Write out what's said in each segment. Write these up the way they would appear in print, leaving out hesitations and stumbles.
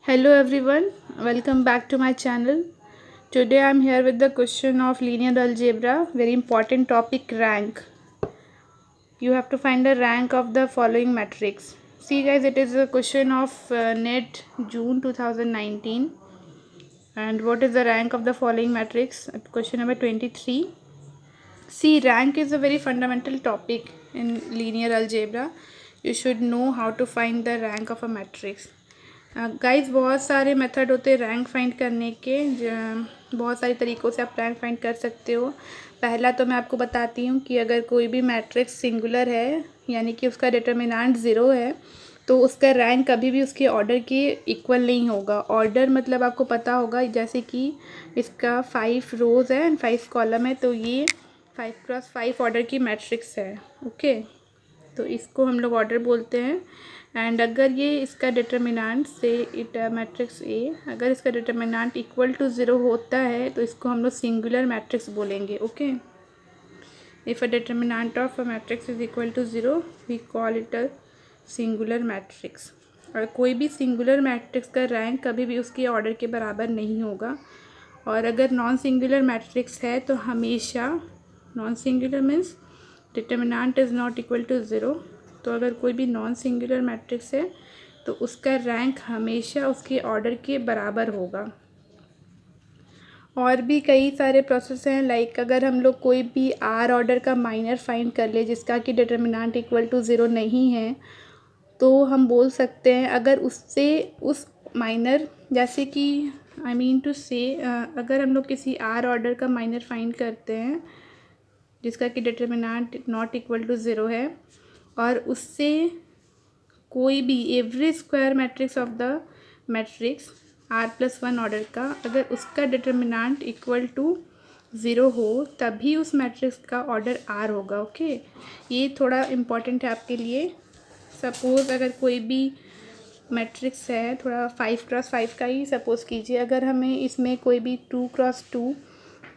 Hello everyone, welcome back to my channel. Today I am here with the question of linear algebra, very important topic, rank. You have to find the rank of the following matrix. See guys, it is a question of NET June 2019. And what is the rank of the following matrix? Question number 23. See, rank is a very fundamental topic in linear algebra. You should know how to find the rank of a matrix. Guys बहुत सारे method होते हैं rank find करने के, बहुत सारे तरीक़ों से आप रैंक फाइंड कर सकते हो। पहला तो मैं आपको बताती हूँ कि अगर कोई भी मैट्रिक्स सिंगुलर है, यानी कि उसका डिटर्मिनेंट ज़ीरो है, तो उसका रैंक कभी भी उसके ऑर्डर के इक्वल नहीं होगा। ऑर्डर मतलब आपको पता होगा, जैसे कि इसका 5 रोज़ है एंड 5 कॉलम है, तो ये 5x5 ऑर्डर की मैट्रिक्स है। ओके, तो इसको हम लोग ऑर्डर बोलते हैं। एंड अगर ये इसका डिटर्मिनेंट से मैट्रिक्स ए, अगर इसका डिटर्मिनेंट इक्वल टू ज़ीरो होता है तो इसको हम लोग सिंगुलर मैट्रिक्स बोलेंगे। Okay, if a determinant of a matrix is equal to zero we call it a singular matrix. और कोई भी सिंगुलर मैट्रिक्स का रैंक कभी भी उसके ऑर्डर के बराबर नहीं होगा। और अगर नॉन सिंगुलर मैट्रिक्स है तो हमेशा, non singular means determinant is not equal to zero, तो अगर कोई भी नॉन सिंगुलर मैट्रिक्स है तो उसका रैंक हमेशा उसके ऑर्डर के बराबर होगा। और भी कई सारे प्रोसेस हैं, लाइक अगर हम लोग कोई भी आर ऑर्डर का माइनर फाइंड कर ले जिसका कि डिटर्मिनेंट इक्वल टू ज़ीरो नहीं है, तो हम बोल सकते हैं अगर उससे उस माइनर, जैसे कि आई मीन टू से, अगर हम लोग किसी आर ऑर्डर का माइनर फाइंड करते हैं जिसका कि determinant not equal to zero है, और उससे कोई भी every square matrix of the matrix R+1 order का, अगर उसका डिटर्मिनेंट इक्वल टू ज़ीरो हो, तभी उस मैट्रिक्स का ऑर्डर R होगा। ओके, ये थोड़ा इम्पॉर्टेंट है आपके लिए। सपोज़ अगर कोई भी मैट्रिक्स है, थोड़ा 5x5 का ही सपोज़ कीजिए, अगर हमें इसमें कोई भी 2x2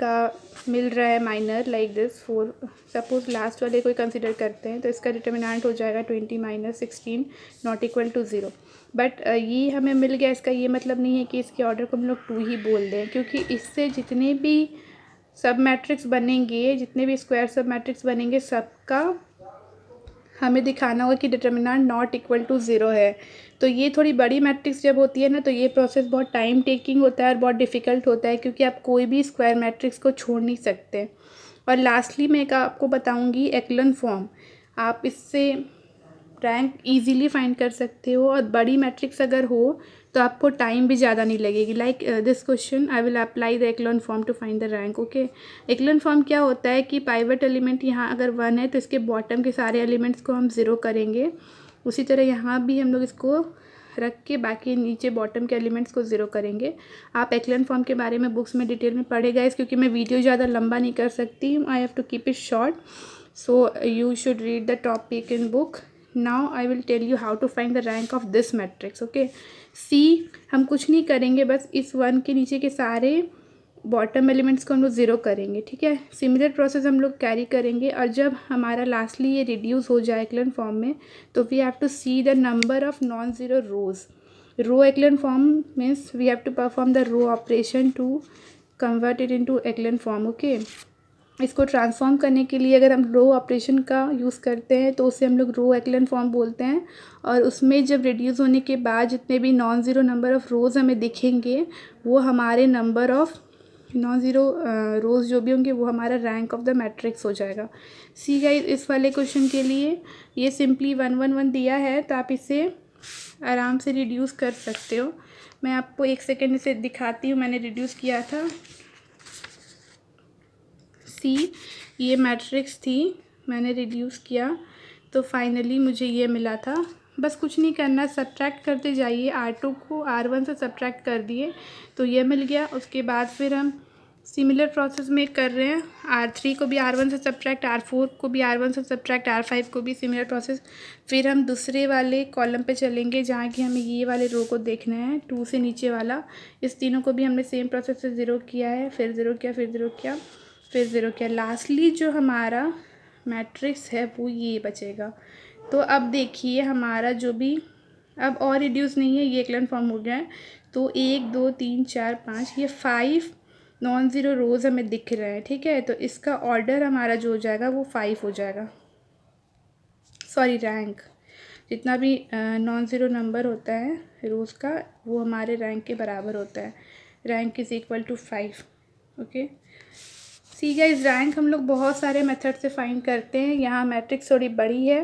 का मिल रहा है minor, like this 4, suppose last वाले कोई कंसिडर करते हैं, तो इसका डिटर्मिनेंट हो जाएगा 20 - 16 not equal to zero. But ये हमें मिल गया, इसका ये मतलब नहीं है कि इसके ऑर्डर को हम लोग 2 ही बोल दें, क्योंकि इससे जितने भी सब मैट्रिक्स बनेंगे, जितने भी स्क्वायर सब मैट्रिक्स बनेंगे, सबका हमें दिखाना होगा कि determinant not equal to zero है। तो ये थोड़ी बड़ी मैट्रिक्स जब होती है ना, तो ये प्रोसेस बहुत टाइम टेकिंग होता है और बहुत डिफ़िकल्ट होता है, क्योंकि आप कोई भी स्क्वायर मैट्रिक्स को छोड़ नहीं सकते। और लास्टली मैं एक आपको बताऊंगी एक्लन फॉर्म, आप इससे रैंक इजीली फाइंड कर सकते हो। और बड़ी मैट्रिक्स अगर हो तो आपको टाइम भी ज़्यादा नहीं लगेगी। Like this question I will apply the echelon form to find the rank. Okay, echelon form क्या होता है कि पाइवट एलिमेंट यहाँ अगर 1 है तो इसके बॉटम के सारे एलिमेंट्स को हम 0 करेंगे। उसी तरह यहाँ भी हम लोग इसको रख के बाकी नीचे बॉटम के एलिमेंट्स को 0 करेंगे। आप एक्लन फॉर्म के बारे में बुक्स में डिटेल में पढ़ेगा इस, क्योंकि मैं वीडियो ज़्यादा लंबा नहीं कर सकती, I have to keep it short, so you should read the topic in book. Now I will tell you how to find the rank of this matrix. Okay, see हम कुछ नहीं करेंगे, बस इस 1 के नीचे के सारे बॉटम एलिमेंट्स को हम लोग 0 करेंगे। ठीक है, सिमिलर प्रोसेस हम लोग कैरी करेंगे, और जब हमारा लास्टली ये रिड्यूस हो जाए एक्लन फॉर्म में, तो we have to see the number of non zero rows. Row echelon form means we have to perform the row operation to convert it into echelon form. Okay, इसको transform करने के लिए अगर हम रो ऑपरेशन का use करते हैं तो उसे हम लोग रो एक्लन फॉर्म बोलते हैं। और उसमें जब रिड्यूस होने के बाद जितने भी नॉन ज़ीरो नंबर ऑफ़ रोज़ हमें दिखेंगे, वो हमारे नंबर ऑफ़ नॉन ज़ीरो रोज़ जो भी होंगे वो हमारा रैंक ऑफ द मैट्रिक्स हो जाएगा। सी गाइस, इस वाले क्वेश्चन के लिए ये सिंपली 1 1 1 दिया है, तो आप इसे आराम से रिड्यूस कर सकते हो। मैं आपको 1 सेकेंड इसे दिखाती हूँ, मैंने रिड्यूस किया था। सी, ये मैट्रिक्स थी, मैंने रिड्यूस किया तो फाइनली मुझे ये मिला था। बस कुछ नहीं करना, सब्ट्रैक्ट करते जाइए, R2 को R1 से सब्ट्रैक्ट कर दिए तो ये मिल गया। उसके बाद फिर हम सिमिलर प्रोसेस में कर रहे हैं, R3 को भी R1 से सब्ट्रैक्ट, R4 को भी R1 से सब्ट्रैक्ट, R5 को भी सिमिलर प्रोसेस। फिर हम दूसरे वाले कॉलम पे चलेंगे जहाँ कि हमें ये वाले रो को देखना है, 2 से नीचे वाला। इस तीनों को भी हमने सेम प्रोसेस से 0 किया है, फिर 0 किया, फिर 0 किया, फिर 0 किया। लास्टली जो हमारा मैट्रिक्स है वो ये बचेगा। तो अब देखिए हमारा जो भी अब और रिड्यूस नहीं है, ये इक्लेन फॉर्म हो गया है। तो 1 2 3 4 5 ये 5 नॉन ज़ीरो रोज़ हमें दिख रहे हैं, ठीक है। तो इसका ऑर्डर हमारा जो हो जाएगा वो 5 हो जाएगा, सॉरी रैंक। जितना भी नॉन ज़ीरो नंबर होता है रोज़ का वो हमारे रैंक के बराबर होता है। Rank is equal to 5। Okay, see guys, rank हम लोग बहुत सारे मेथड से फाइंड करते हैं। यहाँ मैट्रिक्स थोड़ी बड़ी है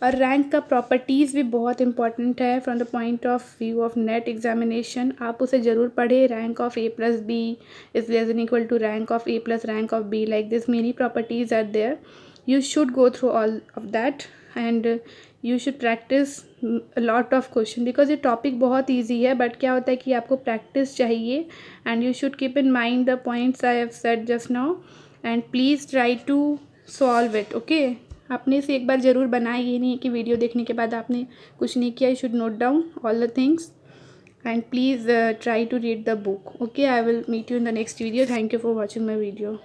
और रैंक का प्रॉपर्टीज़ भी बहुत इंपॉर्टेंट है from the point of view of NET examination. आप उसे ज़रूर पढ़ें। Rank of A plus B is less than equal to rank of A plus rank of B, like this many properties are there. You should go through all of that and you should practice a lot of question because ये topic बहुत easy है, but क्या होता है कि आपको practice चाहिए and you should keep in mind the points I have said just now and please try to solve it. okay, अपने से एक बार ज़रूर बनाए, ये नहीं है कि वीडियो देखने के बाद आपने कुछ नहीं किया। You should note down all the things and please try to read the book. okay, I will meet you in the next video. Thank you for watching my video.